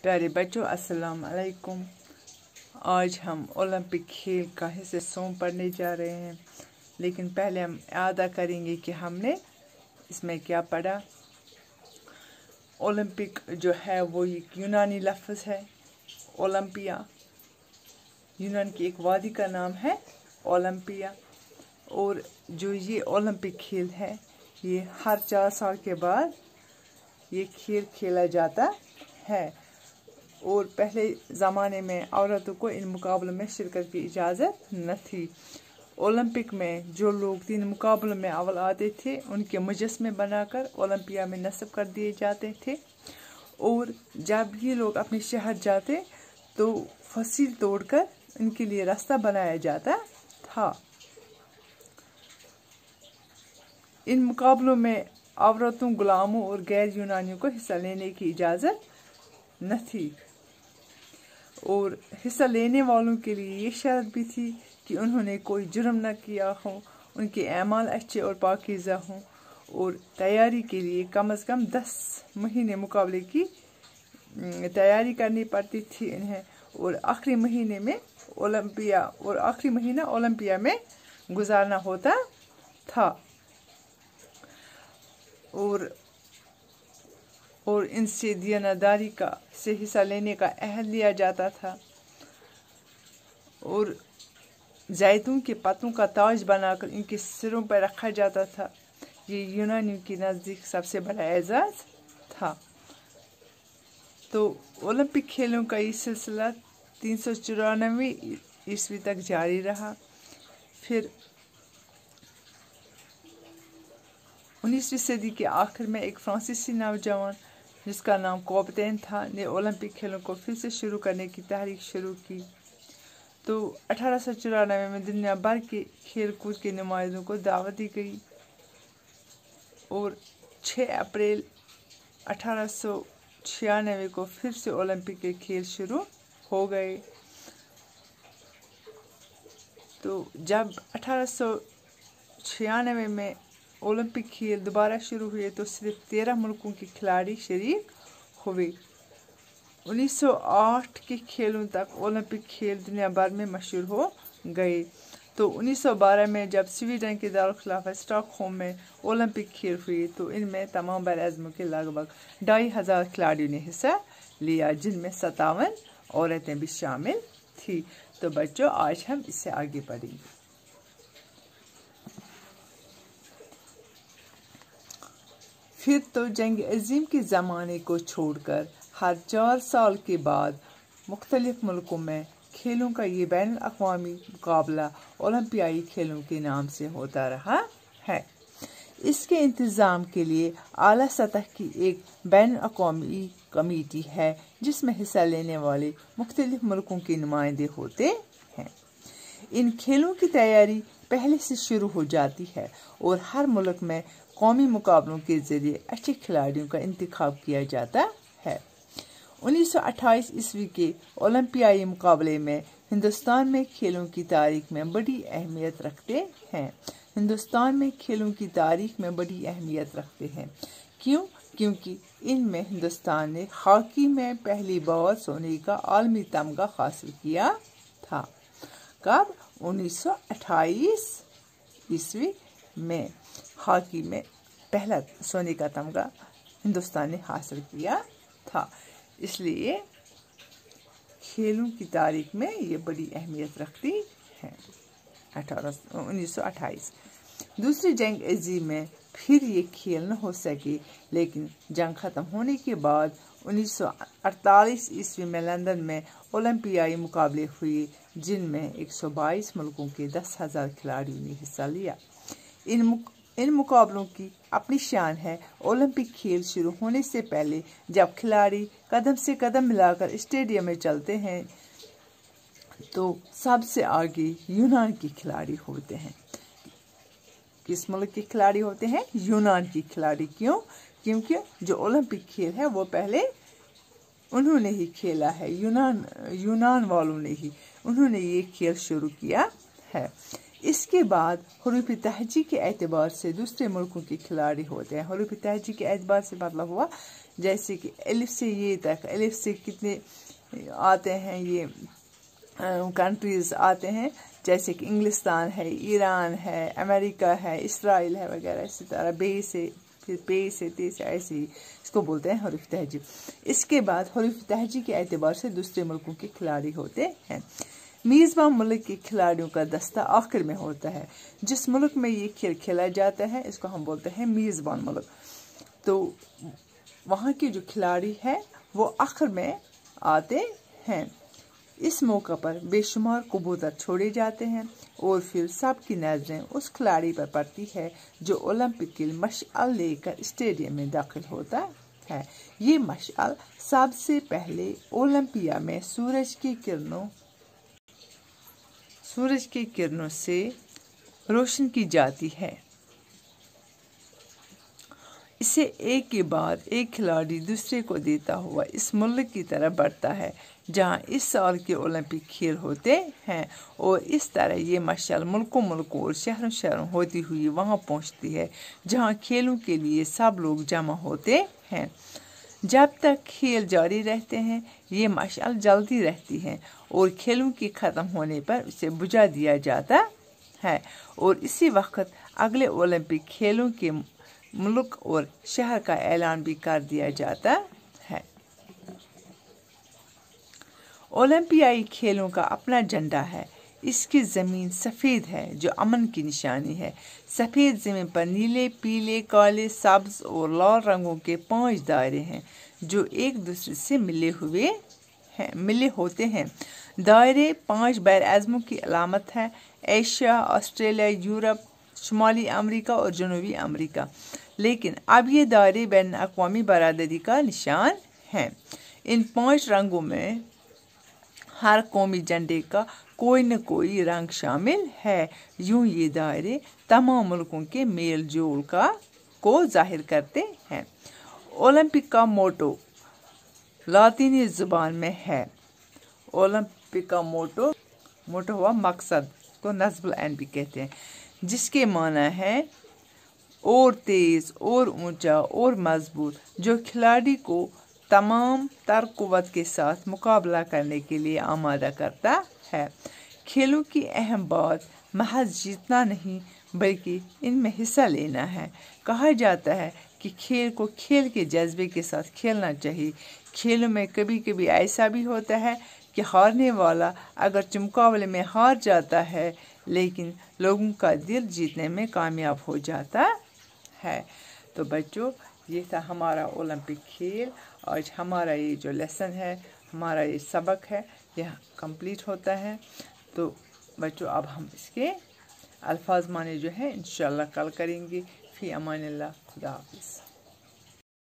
प्यारे बच्चों, अस्सलाम वालेकुम। आज हम ओलंपिक खेल का हिस्से सोम पढ़ने जा रहे हैं, लेकिन पहले हम याद करेंगे कि हमने इसमें क्या पढ़ा। ओलंपिक जो है वो एक यूनानी लफ्ज़ है। ओलंपिया यूनान की एक वादी का नाम है ओलंपिया। और जो ये ओलंपिक खेल है ये हर 4 साल के बाद ये खेल खेला जाता है। और पहले ज़माने में औरतों को इन मुकाबलों में शिरकत की इजाज़त न थी। ओलंपिक में जो लोग 3 मुकाबलों में अव्वल आते थे उनके मुजस्मे बनाकर ओलंपिया में नस्ब कर दिए जाते थे। और जब ये लोग अपने शहर जाते तो फसील तोड़कर इनके लिए रास्ता बनाया जाता था। इन मुकाबलों में औरतों, गुलामों और गैर यूनानियों को हिस्सा लेने की इजाज़त न थी। और हिस्सा लेने वालों के लिए ये शर्त भी थी कि उन्होंने कोई जुर्म न किया हो, उनके अमाल अच्छे और पाकीज़ा हों। और तैयारी के लिए कम से कम 10 महीने मुकाबले की तैयारी करनी पड़ती थी इन्हें। और आखिरी महीना ओलंपिया में गुजारना होता था। और इनसे दीनदारी से हिस्सा लेने का अहद लिया जाता था। और जैतून के पत्तों का ताज बनाकर इनके सिरों पर रखा जाता था। ये यूनानियों के नज़दीक सबसे बड़ा एजाज़ था। तो ओलंपिक खेलों का ये सिलसिला 394 ईस्वी तक जारी रहा। फिर 19वीं सदी के आखिर में एक फ्रांसीसी नौजवान जिसका नाम कॉपतेन था ने ओलंपिक खेलों को फिर से शुरू करने की तहरीक शुरू की। तो 1894 में दुनिया भर के खेल कूद के नुमाइंदों को दावत दी गई। और 6 अप्रैल 1896 को फिर से ओलंपिक के खेल शुरू हो गए। तो जब 1896 में ओलंपिक खेल दोबारा शुरू हुए तो सिर्फ 13 मुल्कों के खिलाड़ी शरीक हुए। 1908 के खेलों तक ओलंपिक खेल दुनिया भर में मशहूर हो गए। तो 1912 में जब स्वीडन के दारुल-ए-खिलाफा स्टॉकहोम में ओलंपिक खेल हुए तो इनमें तमाम बरअज़्मों के लगभग 2500 खिलाड़ियों ने हिस्सा लिया, जिनमें 57 औरतें भी शामिल थी। तो बच्चों, आज हम इससे आगे बढ़ेंगे। फिर तो जंग अज़ीम के ज़माने को छोड़कर हर 4 साल के बाद मुख्तलिफ मुल्कों में खेलों का ये बैनुल अक़वामी मुकाबला ओलंपियाई खेलों के नाम से होता रहा है। इसके इंतज़ाम के लिए आला सतह की एक बैनुल अक़वामी कमेटी है जिसमें हिस्सा लेने वाले मुख्तलिफ मुल्कों के नुमाइंदे होते हैं। इन खेलों की तैयारी पहले से शुरू हो जाती है और हर मुल्क में कौमी मुकाबलों के ज़रिए अच्छे खिलाड़ियों का इंतखाब किया जाता है। 1928 ईस्वी के ओलंपियाई मुकाबले में हिंदुस्तान में खेलों की तारीख में बड़ी अहमियत रखते हैं। क्यों? क्योंकि इनमें हिंदुस्तान ने हॉकी में पहली बार सोने का आलमी तमगा हासिल किया था। कब? 1928 ईस्वी में हॉकी में पहला सोने का तमगा हिंदुस्तान ने हासिल किया था। इसलिए खेलों की तारीख में ये बड़ी अहमियत रखती है। 1928 दूसरी जंग अज़ीम में फिर ये खेल न हो सके, लेकिन जंग ख़त्म होने के बाद 1948 ईस्वी में लंदन में ओलंपियाई मुकाबले हुए, जिनमें 122 मुल्कों के 10,000 खिलाड़ियों ने हिस्सा लिया। इन मुकाबलों की अपनी शान है। ओलंपिक खेल शुरू होने से पहले जब खिलाड़ी कदम से कदम मिलाकर स्टेडियम में चलते हैं तो सबसे आगे यूनान के खिलाड़ी होते हैं। किस मुल्क के खिलाड़ी होते हैं? यूनान के खिलाड़ी। क्यों? क्योंकि जो ओलंपिक खेल है वो पहले उन्होंने ही खेला है। यूनान वालों ने ही उन्होंने ये खेल शुरू किया है। इसके बाद हरूफ तहजी के एतबार से दूसरे मुल्कों के खिलाड़ी होते हैं। हरूफ तहजी के एतबार से मतलब हुआ जैसे कि अलिफ से ये तक, अलिफ से कितने आते हैं ये कंट्रीज़ आते हैं, जैसे कि इंग्लिस्तान है, ईरान है, अमेरिका है, इसराइल है वगैरह। इसी तरह बे से, फिर पे से, ते से, ऐसे ही इसको बोलते हैं हरूफ तहजी। इसके बाद हरूफ तहजी के एतबार से दूसरे मुल्कों के खिलाड़ी होते हैं। मेज़बान मुल्क के खिलाड़ियों का दस्ता आखिर में होता है। जिस मुल्क में ये खेल खेला जाता है इसको हम बोलते हैं मेज़बान मुल्क। तो वहाँ के जो खिलाड़ी हैं वो आखिर में आते हैं। इस मौका पर बेशुमार कबूतर छोड़े जाते हैं और फिर सबकी नजरें उस खिलाड़ी पर पड़ती है जो ओलंपिक की मशाल लेकर स्टेडियम में दाखिल होता है। ये मशाल सबसे पहले ओलंपिया में सूरज की किरणों से रोशन की जाती है। इसे एक के बाद एक खिलाड़ी दूसरे को देता हुआ इस मुल्क की तरफ बढ़ता है जहां इस साल के ओलंपिक खेल होते हैं, और इस तरह ये मशाल मुल्कों और शहरों शहरों होती हुई वहां पहुंचती है जहां खेलों के लिए सब लोग जमा होते हैं। जब तक खेल जारी रहते हैं ये मशाल जलती रहती है और खेलों के ख़त्म होने पर उसे बुझा दिया जाता है, और इसी वक्त अगले ओलंपिक खेलों के मुल्क और शहर का ऐलान भी कर दिया जाता है। ओलंपियाई खेलों का अपना झंडा है। इसकी ज़मीन सफ़ेद है जो अमन की निशानी है। सफ़ेद ज़मीन पर नीले, पीले, काले, सब्ज़ और लाल रंगों के 5 दायरे हैं जो एक दूसरे से मिले होते हैं। दायरे 5 बैर-ए-आज़मों की अलामत है। एशिया, ऑस्ट्रेलिया, यूरोप, शुमाली अमेरिका और जनूबी अमेरिका। लेकिन अब ये दायरे बैन अक़वामी बरादरी का निशान हैं। इन 5 रंगों में हर कौमी झंडे का कोई न कोई रंग शामिल है। यूं ये दायरे तमाम मुल्कों के मेल जोल को जाहिर करते हैं। ओलंपिक का मोटो लातीनी ज़ुबान में है। ओलंपिक का मोटो हुआ मकसद, को नस्बुल एन भी कहते हैं, जिसके माना है और तेज़ और ऊंचा और मजबूत, जो खिलाड़ी को तमाम तर कुव्वत के साथ मुकाबला करने के लिए आमादा करता है। खेलों की अहम बात महज जीतना नहीं बल्कि इनमें हिस्सा लेना है। कहा जाता है कि खेल को खेल के जज्बे के साथ खेलना चाहिए। खेलों में कभी कभी ऐसा भी होता है कि हारने वाला अगर मुकाबले में हार जाता है लेकिन लोगों का दिल जीतने में कामयाब हो जाता है। तो बच्चों, ये था हमारा ओलंपिक खेल। आज हमारा ये जो लेसन है, हमारा ये सबक है, यह कंप्लीट होता है। तो बच्चों, अब हम इसके अल्फाज माने जो है इंशाल्लाह कल करेंगे। फ़ी अमानिल्लाह, खुदा हाफ़िज़।